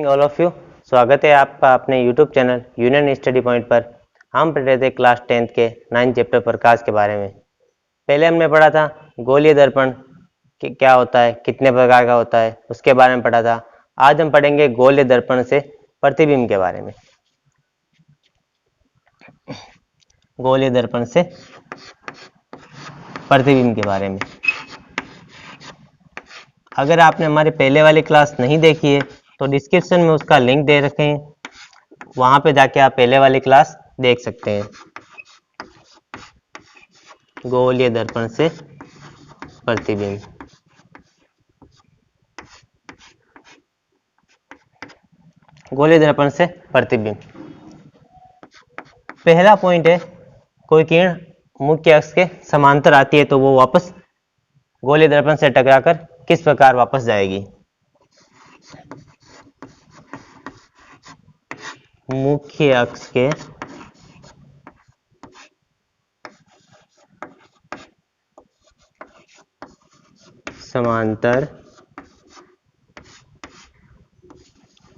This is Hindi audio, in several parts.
All of you. स्वागत है आपका अपने YouTube channel union study point पर। हम पढ़ रहे थे क्लास 10th के 9th चैप्टर प्रकाश के बारे में। पहले हमने पढ़ा था गोलीय दर्पण क्या होता है, कितने प्रकार का होता है, उसके बारे में पढ़ा था। आज हम पढ़ेंगे गोलीय दर्पण से प्रतिबिंब के बारे में। गोलीय दर्पण से प्रतिबिंब के बारे में। अगर आपने हमारी पहले वाली क्लास नहीं देखी है तो डिस्क्रिप्शन में उसका लिंक दे रखे हैं, वहां पे जाके आप पहले वाली क्लास देख सकते हैं। गोलीय दर्पण से प्रतिबिंब। गोलीय दर्पण से प्रतिबिंब। पहला पॉइंट है, कोई किरण मुख्य अक्ष के समांतर आती है तो वो वापस गोलीय दर्पण से टकराकर किस प्रकार वापस जाएगी। मुख्य अक्ष के समांतर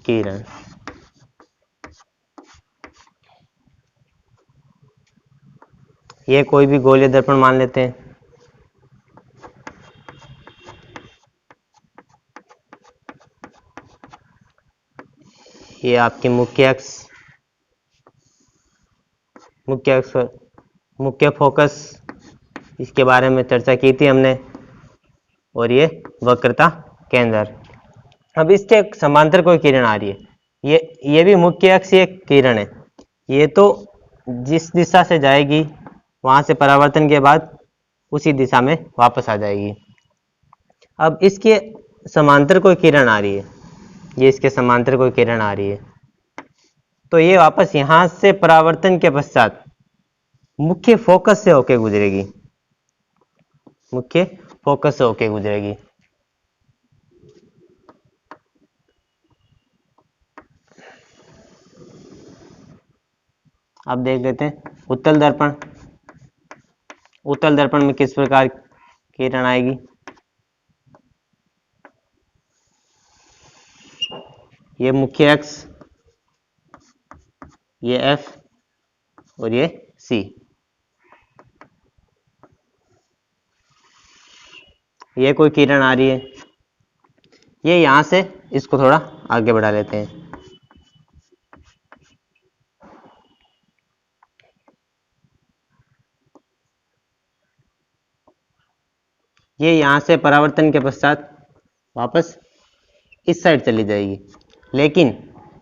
किरण ये कोई भी गोलीय दर्पण मान लेते हैं। ये आपकी मुख्य अक्ष मुख्य फोकस, इसके बारे में चर्चा की थी हमने। और ये वक्रता केंद्र। अब इसके समांतर कोई किरण आ रही है, ये भी मुख्य अक्ष एक किरण है। ये तो जिस दिशा से जाएगी वहां से परावर्तन के बाद उसी दिशा में वापस आ जाएगी। अब इसके समांतर कोई किरण आ रही है, ये इसके समांतर कोई किरण आ रही है तो ये वापस यहां से परावर्तन के पश्चात मुख्य फोकस से होके गुजरेगी। मुख्य फोकस से होके गुजरेगी। अब देख लेते हैं उत्तल दर्पण। उत्तल दर्पण में किस प्रकार किरण आएगी। ये मुख्य अक्ष, ये F और ये C। ये कोई किरण आ रही है, ये यहां से इसको थोड़ा आगे बढ़ा लेते हैं। ये यहां से परावर्तन के पश्चात वापस इस साइड चली जाएगी, लेकिन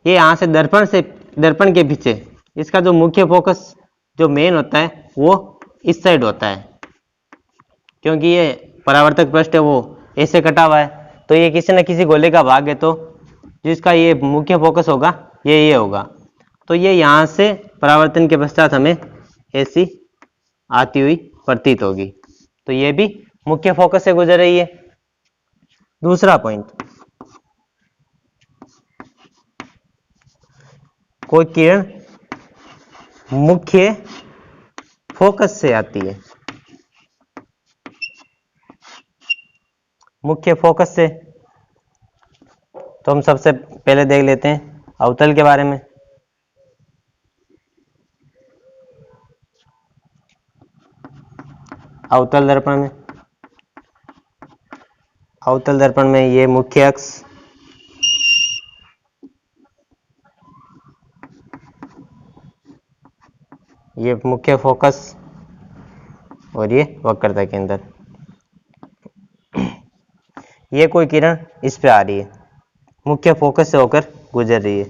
ये यहां से दर्पण के पीछे इसका जो मुख्य फोकस जो मेन होता है वो इस साइड होता है, क्योंकि ये परावर्तक पृष्ठ है वो ऐसे कटा हुआ है तो ये किसी न किसी गोले का भाग है, तो जिसका ये मुख्य फोकस होगा ये होगा। तो ये यहाँ से परावर्तन के पश्चात हमें ऐसी आती हुई प्रतीत होगी, तो ये भी मुख्य फोकस से गुजर रही है। दूसरा पॉइंट, कोई किरण मुख्य फोकस से आती है। मुख्य फोकस से तो हम सबसे पहले देख लेते हैं अवतल के बारे में। अवतल दर्पण में ये मुख्य अक्ष, ये मुख्य फोकस और ये वक्रता केंद्र। ये कोई किरण इस पे आ रही है, मुख्य फोकस से होकर गुजर रही है,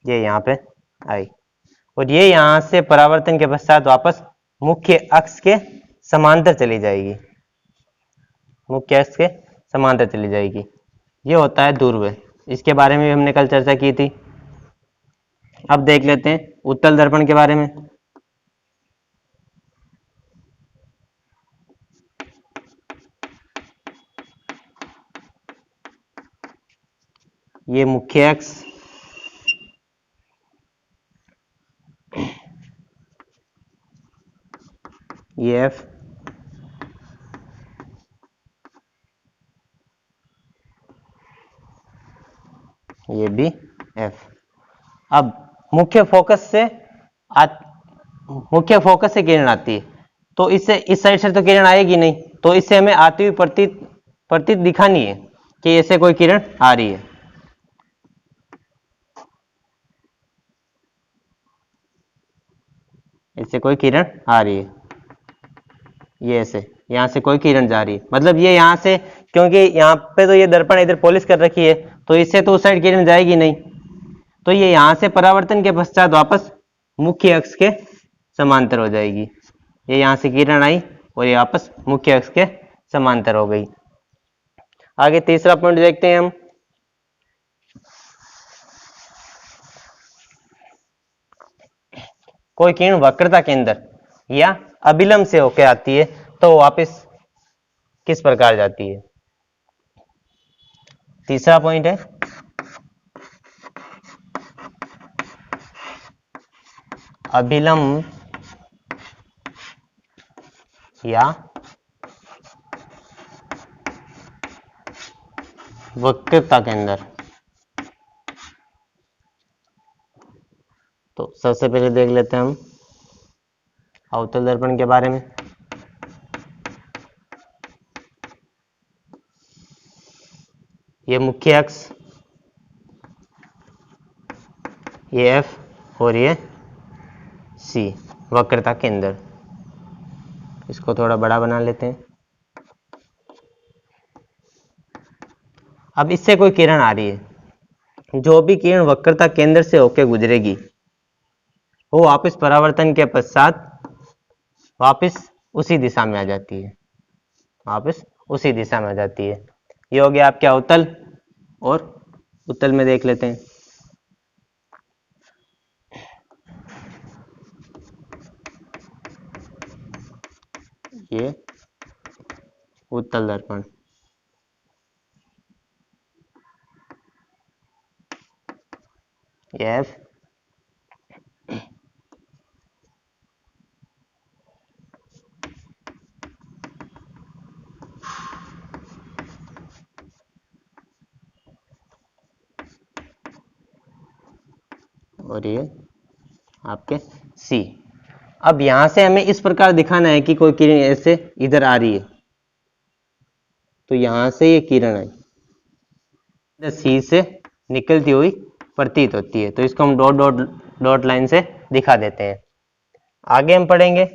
ये यहाँ पे आई और ये यहाँ से परावर्तन के पश्चात वापस मुख्य अक्ष के समांतर चली जाएगी। मुख्य अक्ष के समांतर चली जाएगी। ये होता है ध्रुव। इसके बारे में भी हमने कल चर्चा की थी। अब देख लेते हैं उत्तल दर्पण के बारे में। ये मुख्य अक्ष, ये F, ये भी एफ। अब मुख्य फोकस से मुख्य फोकस से किरण आती है, तो इससे इस साइड से तो किरण आएगी नहीं, तो इससे हमें आती हुई प्रतीत दिखानी है कि ऐसे कोई किरण आ रही है। इससे कोई किरण आ रही है, ये ऐसे यहाँ से कोई किरण जा रही है, मतलब ये यहाँ से, क्योंकि यहाँ पे तो ये दर्पण इधर पॉलिश कर रखी है, तो इससे तो उस साइड किरण जाएगी नहीं, तो ये यहाँ से परावर्तन के पश्चात वापस मुख्य अक्ष के समांतर हो जाएगी। ये यहाँ से किरण आई और ये वापस मुख्य अक्ष के समांतर हो गई। आगे तीसरा पॉइंट देखते हैं हम। कोई किरण वक्रता के अंदर या अभिलंब से होकर आती है तो वापस किस प्रकार जाती है। तीसरा पॉइंट है अभिलंब या वक्रता के अंदर। तो सबसे पहले देख लेते हैं हम अवतल दर्पण के बारे में। ये मुख्य अक्ष, ये एफ और ये सी वक्रता के अंदर। इसको थोड़ा बड़ा बना लेते हैं। अब इससे कोई किरण आ रही है, जो भी किरण वक्रता केंद्र से होकर गुजरेगी वो वापस परावर्तन के पश्चात वापस उसी दिशा में आ जाती है, वापस उसी दिशा में आ जाती है। ये हो गया आपके अवतल, और उत्तल में देख लेते हैं। ये उत्तल दर्पण, ये एफ, और ये आपके सी। अब यहां से हमें इस प्रकार दिखाना है कि कोई किरण ऐसे इधर आ रही है, तो यहां से ये किरण है सी से निकलती हुई प्रतीत होती है, तो इसको हम डॉट डॉट डॉट लाइन से दिखा देते हैं। आगे हम पढ़ेंगे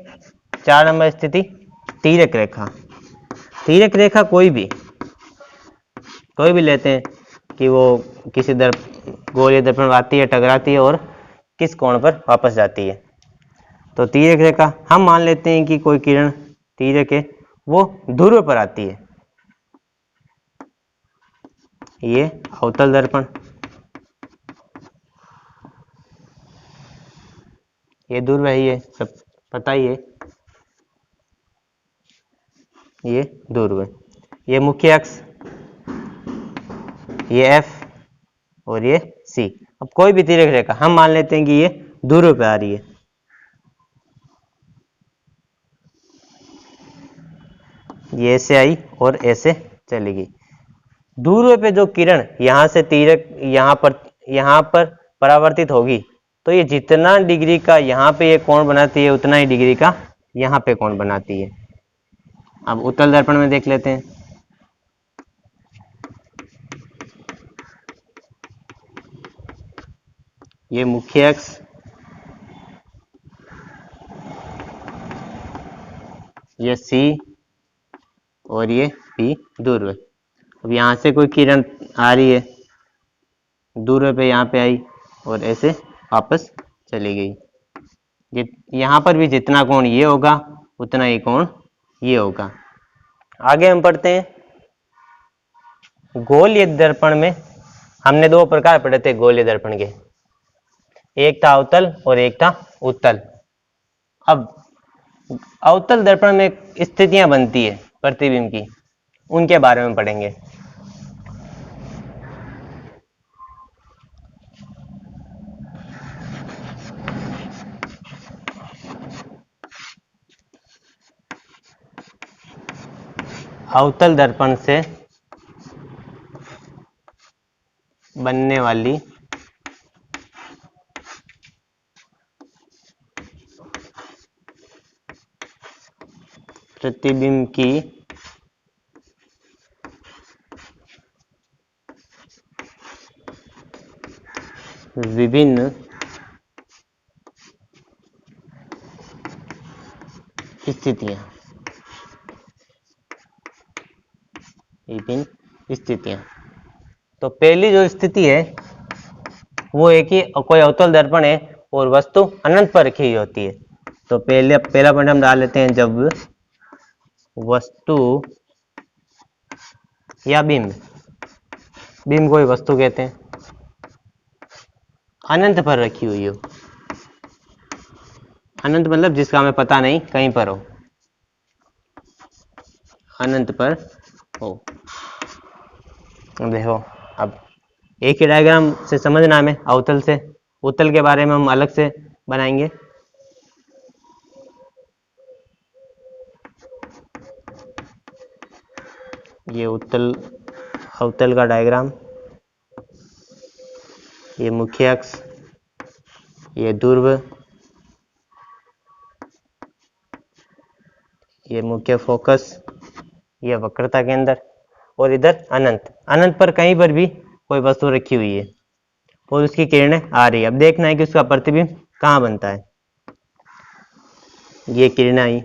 4 नंबर स्थिति तीरक रेखा। तीरक रेखा कोई भी लेते हैं कि वो किसी गोलीय दर्पण आती है, टकराती है और किस कोण पर वापस जाती है। तो तीरक रेखा हम मान लेते हैं कि कोई किरण तीरक है, वो ध्रुव पर आती है। ये अवतल दर्पण, ये ध्रुव है, ये सब पता ही है, ये ध्रुव है। ये मुख्य अक्ष, ये एफ और ये सी। अब कोई भी तीरक रेखा हम मान लेते हैं कि ये ध्रुव पे आ रही है। ये ऐसे आई और ऐसे चली गई। ध्रुव पे जो किरण यहां से तीरक यहां पर परावर्तित होगी, तो ये जितना डिग्री का यहाँ पे ये कोण बनाती है उतना ही डिग्री का यहाँ पे कोण बनाती है। अब उत्तल दर्पण में देख लेते हैं। ये मुख्य अक्ष, ये सी और ये पी ध्रुव। अब यहाँ से कोई किरण आ रही है, ध्रुव पे यहाँ पे आई और ऐसे वापस चली गई। यहाँ पर भी जितना कोण ये होगा उतना ही कोण ये होगा। आगे हम पढ़ते हैं गोलीय दर्पण में। हमने 2 प्रकार पढ़े थे गोलीय दर्पण के, एक था अवतल और एक था उत्तल। अब अवतल दर्पण में स्थितियां बनती है प्रतिबिंब की, उनके बारे में पढ़ेंगे। अवतल दर्पण से बनने वाली प्रतिबिंब की विभिन्न स्थितियां, विभिन्न स्थितियां। तो पहली जो स्थिति है वो है कि कोई अवतल दर्पण है और वस्तु अनंत पर रखी हुई होती है। तो पहला पॉइंट हम डाल लेते हैं, जब वस्तु या बिंब, बिंब को ही वस्तु कहते हैं, अनंत पर रखी हुई हो। अनंत मतलब जिसका हमें पता नहीं, कहीं पर हो, अनंत पर हो। देखो अब एक ही डायग्राम से समझना हमें, अवतल से, उत्तल के बारे में हम अलग से बनाएंगे। ये उत्तल अवतल का डायग्राम, ये मुख्य अक्ष, ये ध्रुव, ये मुख्य फोकस, ये वक्रता केंद्र, और इधर अनंत। अनंत पर कहीं पर भी कोई वस्तु रखी हुई है और उसकी किरणें आ रही है। अब देखना है कि उसका प्रतिबिंब कहाँ बनता है। ये किरणें आई।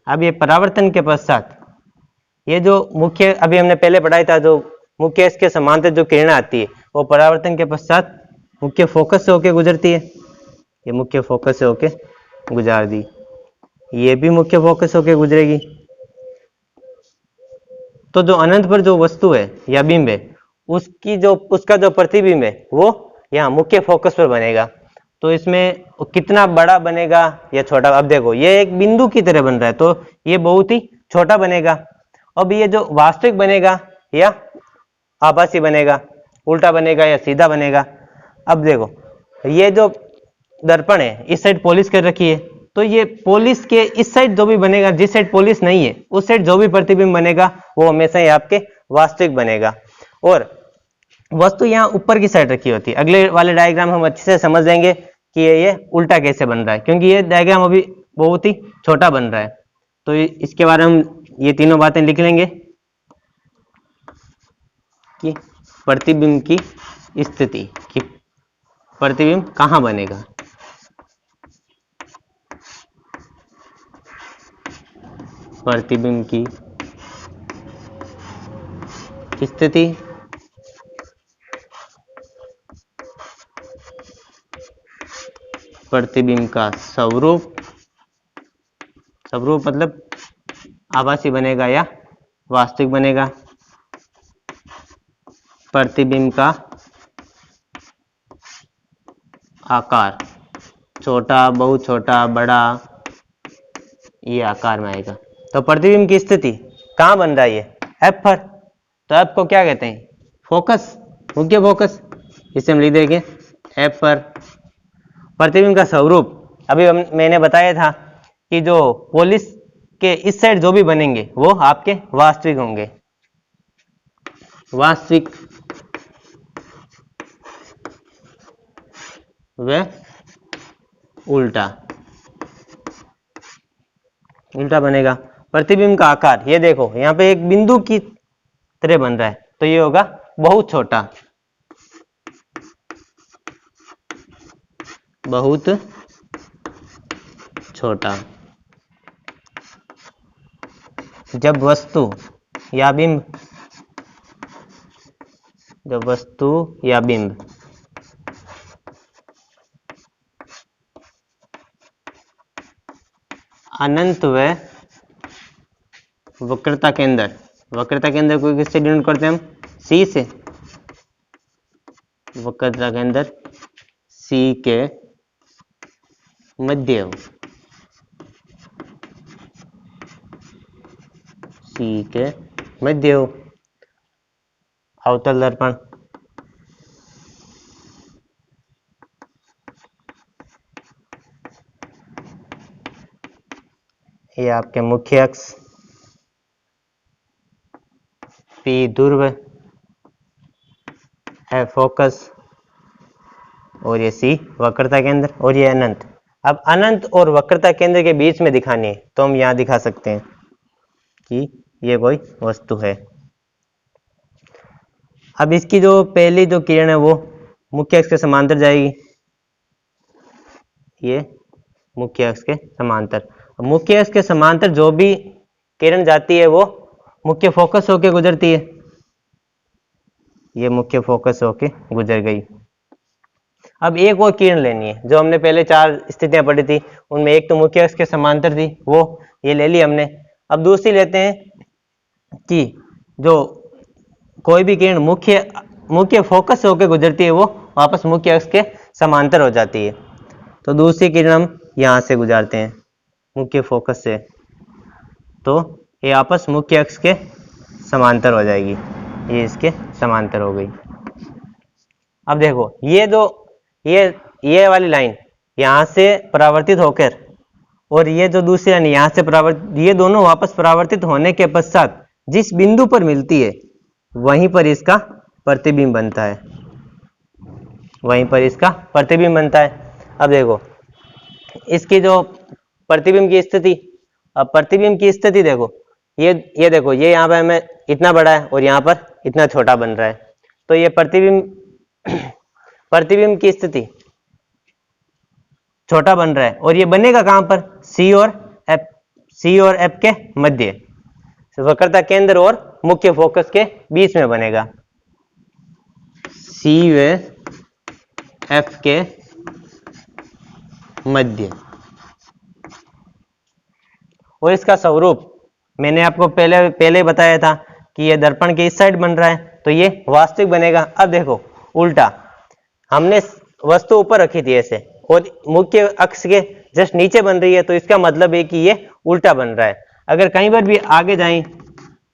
अब ये परावर्तन के पश्चात ये जो मुख्य, अभी हमने पहले पढ़ाया था, जो मुख्य इसके समांतर जो किरणें आती है वो परावर्तन के पश्चात मुख्य फोकस से होके गुजरती है। ये मुख्य फोकस से होके गुजार दी, ये भी मुख्य फोकस होके गुजरेगी। तो जो अनंत पर जो वस्तु है या बिंब है, उसका जो प्रतिबिंब है वो यहाँ मुख्य फोकस पर बनेगा। तो इसमें कितना बड़ा बनेगा या छोटा, अब देखो ये एक बिंदु की तरह बन रहा है तो ये बहुत ही छोटा बनेगा। अब ये जो वास्तविक बनेगा या आभासी बनेगा, उल्टा बनेगा या सीधा बनेगा। अब देखो ये जो दर्पण है इस साइड पॉलिश कर रखी है, तो ये पॉलिश के इस साइड जो भी बनेगा, जिस साइड पॉलिश नहीं है उस साइड जो भी प्रतिबिंब बनेगा वो हमेशा ही आपके वास्तविक बनेगा। और वस्तु यहाँ ऊपर की साइड रखी होती है। अगले वाले डायग्राम हम अच्छे से समझ लेंगे कि ये उल्टा कैसे बन रहा है, क्योंकि ये डायग्राम अभी बहुत ही छोटा बन रहा है। तो इसके बारे में हम ये तीनों बातें लिख लेंगे कि प्रतिबिंब की स्थिति, कि प्रतिबिंब कहाँ बनेगा। प्रतिबिंब की स्थिति, प्रतिबिंब का स्वरूप, स्वरूप मतलब आभासी बनेगा या वास्तविक बनेगा, प्रतिबिंब का आकार, छोटा, बहुत छोटा, बड़ा, ये आकार में आएगा। तो प्रतिबिंब की स्थिति कहाँ बन रहा है, ये एफ पर। तो एफ को क्या कहते हैं, फोकस, मुख्य फोकस। इसे हम लिख देंगे एफ पर। प्रतिबिंब का स्वरूप, अभी मैंने बताया था कि जो पॉलिश के इस साइड जो भी बनेंगे वो आपके वास्तविक होंगे, वास्तविक व उल्टा, उल्टा बनेगा। प्रतिबिंब का आकार, ये देखो यहाँ पे एक बिंदु की तरह बन रहा है तो ये होगा बहुत छोटा, बहुत छोटा। जब वस्तु या बिंब, जब वस्तु या बिंब अनंत व वक्रता केंद्र, वक्रता केंद्र को किससे डिनोट करते हैं हम, सी से। वक्रता केंद्र सी के मध्य हो, सी के मध्य हो अवतल दर्पण। ये आपके मुख्य अक्ष, पी ध्रुव, एफ फोकस और ये सी वक्रता केंद्र और ये अनंत। अब अनंत और वक्रता केंद्र के बीच में दिखानी है तो हम यहाँ दिखा सकते हैं कि ये कोई वस्तु है। अब इसकी जो पहली जो किरण है वो मुख्य अक्ष के समांतर जाएगी, ये मुख्य अक्ष के समांतर। मुख्य अक्ष के समांतर जो भी किरण जाती है वो मुख्य फोकस होके गुजरती है, ये मुख्य फोकस होके गुजर गई। अब एक और किरण लेनी है, जो हमने पहले 4 स्थितियां पढ़ी थी उनमें एक तो मुख्य अक्ष के समांतर थी, वो ये ले ली हमने। अब दूसरी लेते हैं कि जो कोई भी किरण मुख्य फोकस से होकर गुजरती है वो वापस मुख्य अक्ष के समांतर हो जाती है। तो दूसरी किरण हम यहाँ से गुजारते हैं मुख्य फोकस से, तो ये आपस मुख्य अक्ष के समांतर हो जाएगी, ये इसके समांतर हो गई। अब देखो ये वाली लाइन यहाँ से परावर्तित होकर और ये जो दूसरी लाइन यहाँ से परावर्तित, ये दोनों वापस परावर्तित होने के पश्चात जिस बिंदु पर मिलती है वहीं पर इसका प्रतिबिंब बनता है, वहीं पर इसका प्रतिबिंब बनता है। अब देखो इसकी जो प्रतिबिंब की स्थिति, अब प्रतिबिंब की स्थिति देखो, ये देखो ये यहाँ पे हमें इतना बड़ा है और यहाँ पर इतना छोटा बन रहा है, तो ये प्रतिबिंब की स्थिति छोटा बन रहा है और ये बनेगा कहाँ पर, सी और एफ के मध्य, वक्रता केंद्र और मुख्य फोकस के बीच में बनेगा, सी व एफ के मध्य। और इसका स्वरूप मैंने आपको पहले बताया था कि ये दर्पण के इस साइड बन रहा है तो ये वास्तविक बनेगा। अब देखो उल्टा, हमने वस्तु ऊपर रखी थी ऐसे और मुख्य अक्ष के जस्ट नीचे बन रही है, तो इसका मतलब है कि ये उल्टा बन रहा है। अगर कहीं पर भी आगे जाएं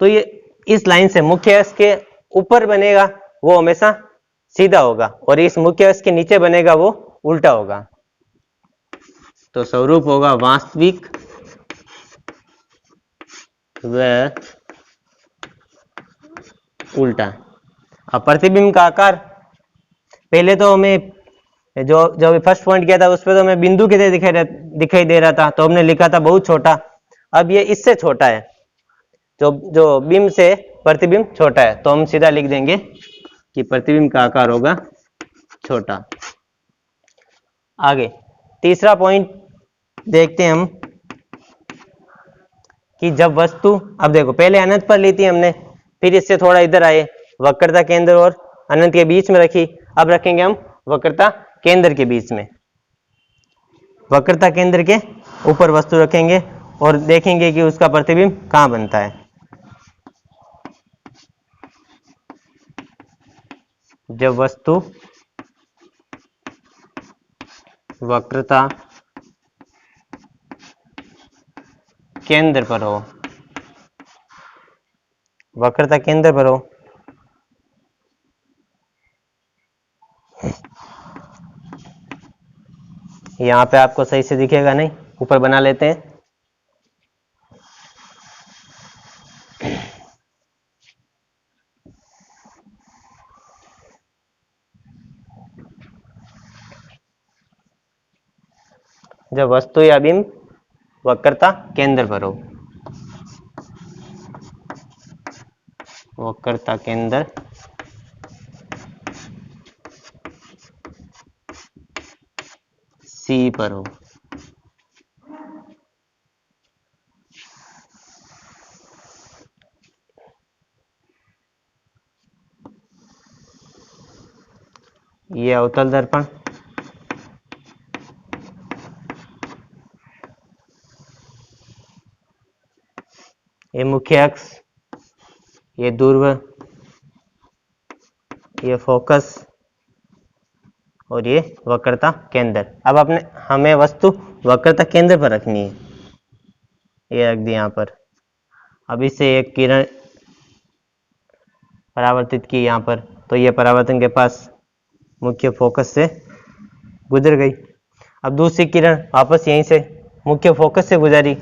तो ये इस लाइन से मुख्य अक्ष के ऊपर बनेगा वो हमेशा सीधा होगा और इस मुख्य अक्ष के नीचे बनेगा वो उल्टा होगा। तो स्वरूप होगा वास्तविक व उल्टा। अब प्रतिबिंब का आकार, पहले तो हमें जो फर्स्ट पॉइंट किया था उस पर तो हमें बिंदु की तरह दिखाई दे रहा था, तो हमने लिखा था बहुत छोटा। अब ये इससे छोटा है, जो बिंब से प्रतिबिंब छोटा है, तो हम सीधा लिख देंगे कि प्रतिबिंब का आकार होगा छोटा। आगे तीसरा पॉइंट देखते हैं हम कि जब वस्तु, अब देखो पहले अनंत पर ली थी हमने, फिर इससे थोड़ा इधर आए, वक्रता केंद्र और अनंत के बीच में रखी, अब रखेंगे हम वक्रता केंद्र के बीच में, वक्रता केंद्र के ऊपर वस्तु रखेंगे और देखेंगे कि उसका प्रतिबिंब कहाँ बनता है। जब वस्तु वक्रता केंद्र पर हो, वक्रता केंद्र पर हो, यहाँ पे आपको सही से दिखेगा नहीं, ऊपर बना लेते हैं। जब वस्तु या बिंब वक्रता केंद्र पर हो, वक्रता केंद्र सी पर हो, ये अवतल दर्पण, ये मुख्य अक्ष, ये ध्रुव, ये फोकस और ये वक्रता केंद्र। अब हमें वस्तु वक्रता केंद्र पर रखनी है, ये रख दी यहाँ पर। अब इससे एक किरण परावर्तित की यहाँ पर, तो ये परावर्तन के पास मुख्य फोकस से गुजर गई। अब दूसरी किरण वापस यहीं से मुख्य फोकस से गुजारी,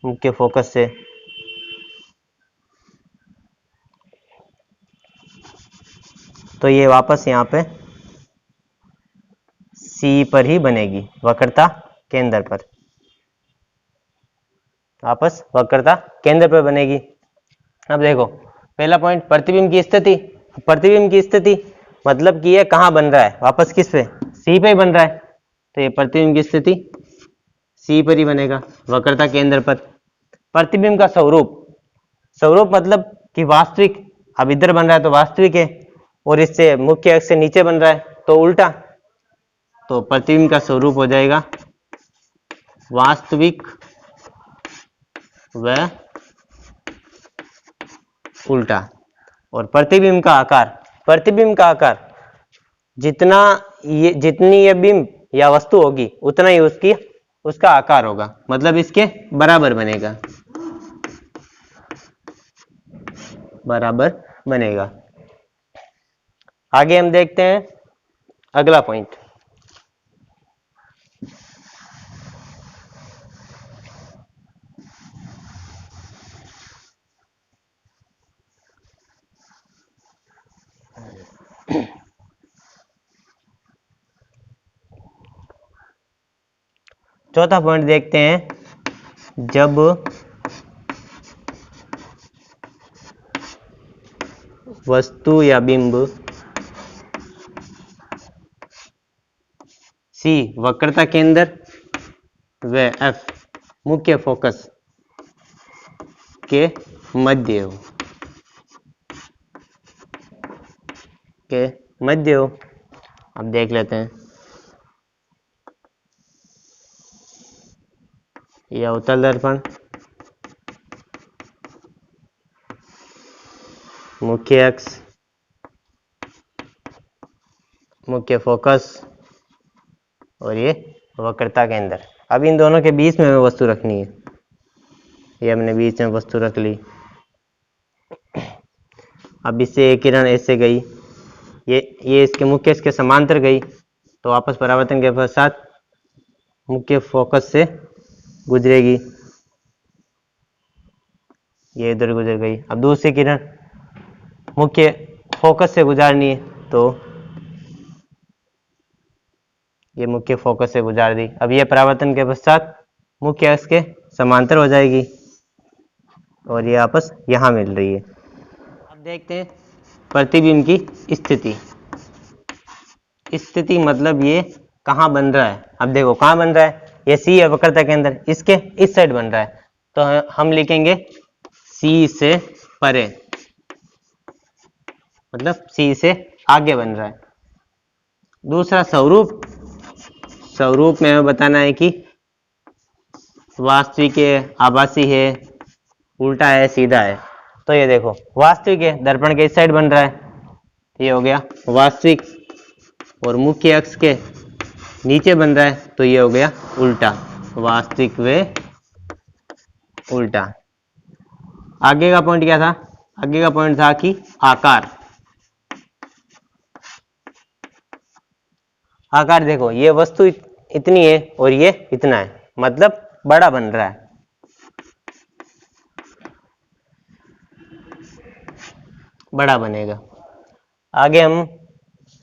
मुख्य फोकस से, तो ये वापस यहाँ पे सी पर ही बनेगी, वक्रता केंद्र पर, वापस वक्रता केंद्र पर बनेगी। अब देखो पहला पॉइंट प्रतिबिंब की स्थिति। प्रतिबिंब की स्थिति मतलब कि ये कहाँ बन रहा है, वापस किस पे, सी पे ही बन रहा है, तो ये प्रतिबिंब की स्थिति सी पर ही बनेगा, वक्रता केंद्र पर। प्रतिबिंब का स्वरूप, स्वरूप मतलब कि वास्तविक, अब इधर बन रहा है तो वास्तविक है, और इससे मुख्य अक्ष से नीचे बन रहा है तो उल्टा, तो प्रतिबिंब का स्वरूप हो जाएगा वास्तविक व उल्टा। और प्रतिबिंब का आकार, प्रतिबिंब का आकार जितना ये, जितनी ये बिंब या वस्तु होगी उतना ही उसकी उसका आकार होगा, मतलब इसके बराबर बनेगा, बराबर बनेगा। आगे हम देखते हैं अगला पॉइंट। चौथा पॉइंट देखते हैं, जब वस्तु या बिंब सी वक्रता केंद्र व एफ मुख्य फोकस के मध्य हो, के मध्य हो। अब देख लेते हैं, यह अवतल दर्पण, मुख्य अक्ष, मुख्य फोकस और ये वक्रता केंद्र। अब इन दोनों के बीच में हमें वस्तु रखनी है, ये हमने बीच में वस्तु रख ली। अब इससे एक किरण ऐसे गई, ये इसके मुख्य अक्ष के समांतर गई, तो वापस परावर्तन के पश्चात मुख्य फोकस से गुजरेगी, ये इधर गुजर गई। अब दूसरी किरण मुख्य फोकस से गुजारनी है, तो ये मुख्य फोकस से गुजार दी। अब ये परावर्तन के पश्चात मुख्य अक्ष के समांतर हो जाएगी और ये आपस यहाँ मिल रही है। अब देखते हैं प्रतिबिंब की स्थिति। स्थिति मतलब ये कहाँ बन रहा है। अब देखो कहाँ बन रहा है, ये सी है वक्रता के अंदर, इसके इस साइड बन रहा है, तो हम लिखेंगे सी से परे, मतलब सी से आगे बन रहा है। दूसरा स्वरूप, स्वरूप में हमें बताना है कि वास्तविक है, आभासी है, उल्टा है, सीधा है। तो ये देखो वास्तविक है, दर्पण के इस साइड बन रहा है, ये हो गया वास्तविक, और मुख्य अक्ष के नीचे बन रहा है, तो ये हो गया उल्टा, वास्तविक व उल्टा। आगे का पॉइंट क्या था, आगे का पॉइंट था कि आकार। आकार देखो ये वस्तु इतनी है और ये इतना है, मतलब बड़ा बन रहा है। बड़ा बनेगा। आगे हम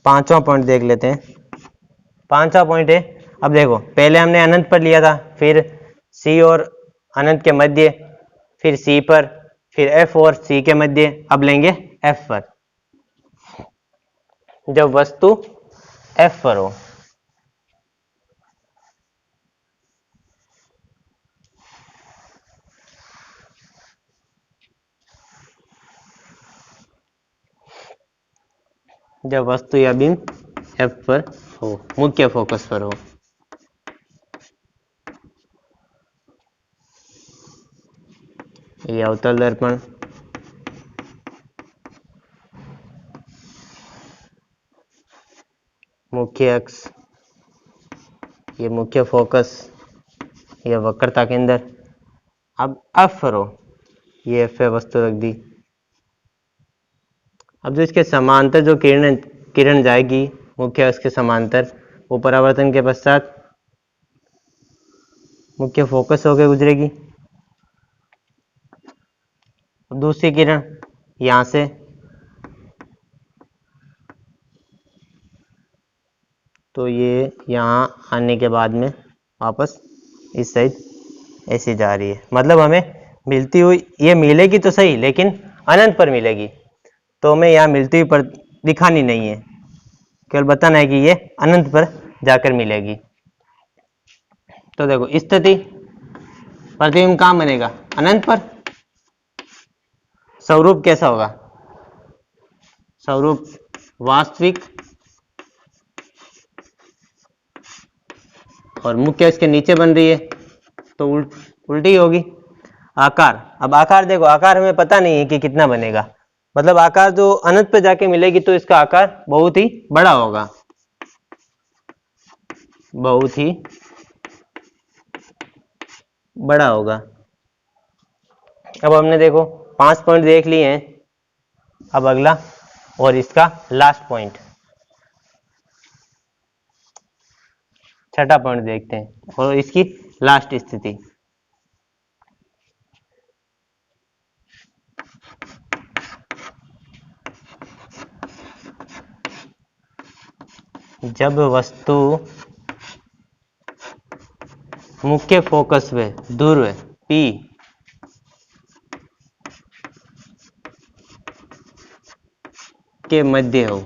पांचवा पॉइंट देख लेते हैं। पांचवा पॉइंट है, अब देखो पहले हमने अनंत पर लिया था, फिर सी और अनंत के मध्य, फिर सी पर, फिर एफ और सी के मध्य, अब लेंगे एफ पर। जब वस्तु एफ पर हो, जब वस्तु या बिंब एफ पर हो, मुख्य फोकस पर हो, ये अवतल दर्पण, मुख्य अक्ष, ये मुख्य फोकस, ये वक्रता केंद्र। अब एफ पर हो, ये एफ पे वस्तु रख दी। अब जो इसके समांतर जो किरण जाएगी मुख्य अक्ष के समांतर, वो परावर्तन के पश्चात मुख्य फोकस होकर गुजरेगी। दूसरी किरण यहाँ से तो ये यहाँ आने के बाद में वापस इस साइड ऐसी जा रही है, मतलब हमें मिलती हुई ये मिलेगी तो सही, लेकिन अनंत पर मिलेगी। तो हमें यहाँ मिलती हुई पर दिखानी नहीं है, केवल बताना है कि ये अनंत पर जाकर मिलेगी। तो देखो स्थिति प्रतिबिंब कहाँ बनेगा? अनंत पर। स्वरूप कैसा होगा? स्वरूप वास्तविक और मुख्य इसके नीचे बन रही है तो उल्टी होगी। आकार, अब आकार देखो, आकार हमें पता नहीं है कि कितना बनेगा, मतलब आकार जो अनंत पे जाके मिलेगी तो इसका आकार बहुत ही बड़ा होगा, बहुत ही बड़ा होगा। अब हमने देखो 5 पॉइंट देख लिए हैं, अब अगला और इसका लास्ट पॉइंट, छठा पॉइंट देखते हैं और इसकी लास्ट स्थिति। जब वस्तु मुख्य फोकस व ध्रुव P के मध्य हो,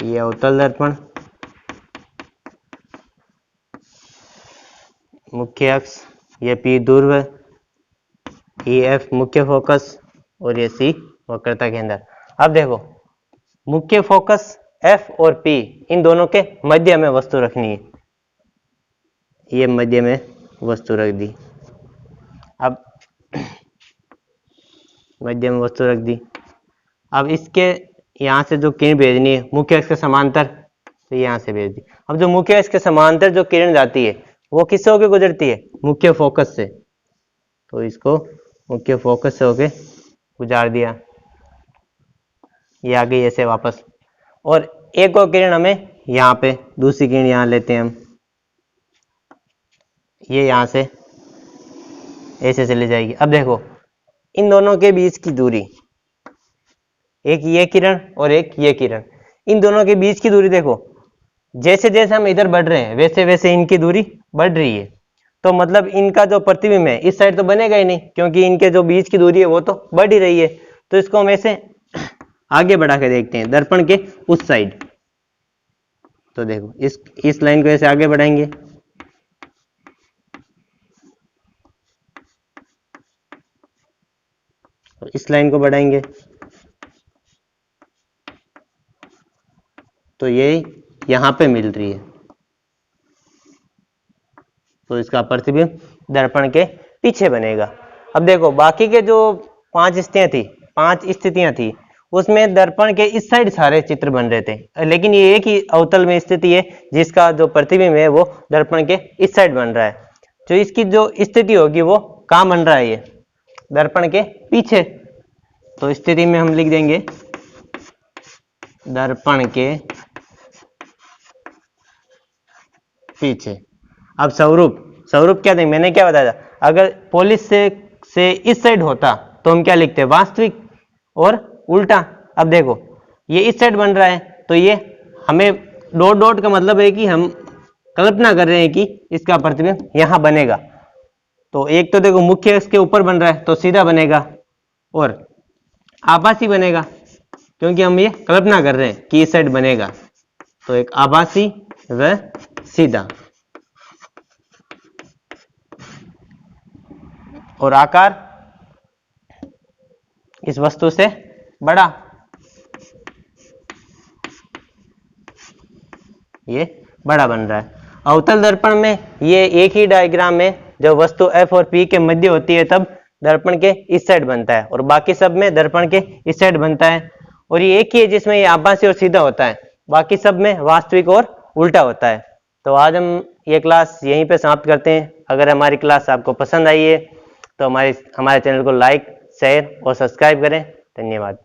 ये अवतल दर्पण, मुख्य अक्ष, ये P ध्रुव, ये F मुख्य फोकस और ये C वक्रता केंद्र। अब देखो मुख्य फोकस F और P इन दोनों के मध्य में वस्तु रखनी है, ये मध्य में वस्तु रख दी। अब मध्य में वस्तु रख दी, अब इसके यहाँ से जो किरण भेजनी है मुख्य अक्ष के समांतर, तो यहाँ से भेज दी। अब जो मुख्य अक्ष के समांतर जो किरण जाती है वो किससे होके गुजरती है? मुख्य फोकस से, तो इसको मुख्य फोकस से होके गुजार दिया, ये आ गई ऐसे वापस। और एक और किरण हमें यहाँ पे, दूसरी किरण यहाँ लेते हैं हम, ये यहाँ से ऐसे चली जाएगी। अब देखो इन दोनों के बीच की दूरी, एक ये किरण और एक ये किरण, इन दोनों के बीच की दूरी देखो, जैसे जैसे हम इधर बढ़ रहे हैं वैसे वैसे इनकी दूरी बढ़ रही है। तो मतलब इनका जो प्रतिबिंब है इस साइड तो बनेगा ही नहीं, क्योंकि इनके जो बीच की दूरी है वो तो बढ़ ही रही है। तो इसको हम ऐसे आगे बढ़ा के देखते हैं दर्पण के उस साइड। तो देखो इस लाइन को ऐसे आगे बढ़ाएंगे, और इस लाइन को बढ़ाएंगे, तो ये यहां पे मिल रही है, तो इसका प्रतिबिंब दर्पण के पीछे बनेगा। अब देखो बाकी के जो 5 स्थितियां थी उसमें दर्पण के इस साइड सारे चित्र बन रहे थे, लेकिन ये एक ही अवतल में स्थिति है जिसका जो प्रतिबिंब है वो दर्पण के इस साइड बन रहा है। जो इसकी जो स्थिति होगी वो कहाँ बन रहा है? ये दर्पण के पीछे। तो स्थिति में हम लिख देंगे दर्पण के पीछे। अब स्वरूप क्या देंगे? मैंने क्या बताया था, अगर पोलिस से इस साइड होता तो हम क्या लिखते हैं? वास्तविक, और उल्टा। अब देखो ये इस साइड बन रहा है, तो ये हमें डॉट डॉट का मतलब है कि हम कल्पना कर रहे हैं कि इसका प्रतिबिंब यहां बनेगा। तो एक तो देखो मुख्य अक्ष के ऊपर बन रहा है तो सीधा बनेगा, और आभासी बनेगा क्योंकि हम ये कल्पना कर रहे हैं कि इस साइड बनेगा, तो एक आभासी व सीधा। और आकार इस वस्तु से बड़ा, ये बड़ा बन रहा है। अवतल दर्पण में ये एक ही डायग्राम में जब वस्तु F और P के मध्य होती है तब दर्पण के इस साइड बनता है, और बाकी सब में दर्पण के इस साइड बनता है। और ये एक ही है जिसमें ये आभासी और सीधा होता है, बाकी सब में वास्तविक और उल्टा होता है। तो आज हम ये क्लास यहीं पे समाप्त करते हैं। अगर हमारी क्लास आपको पसंद आई है तो हमारे चैनल को लाइक, शेयर और सब्सक्राइब करें। धन्यवाद।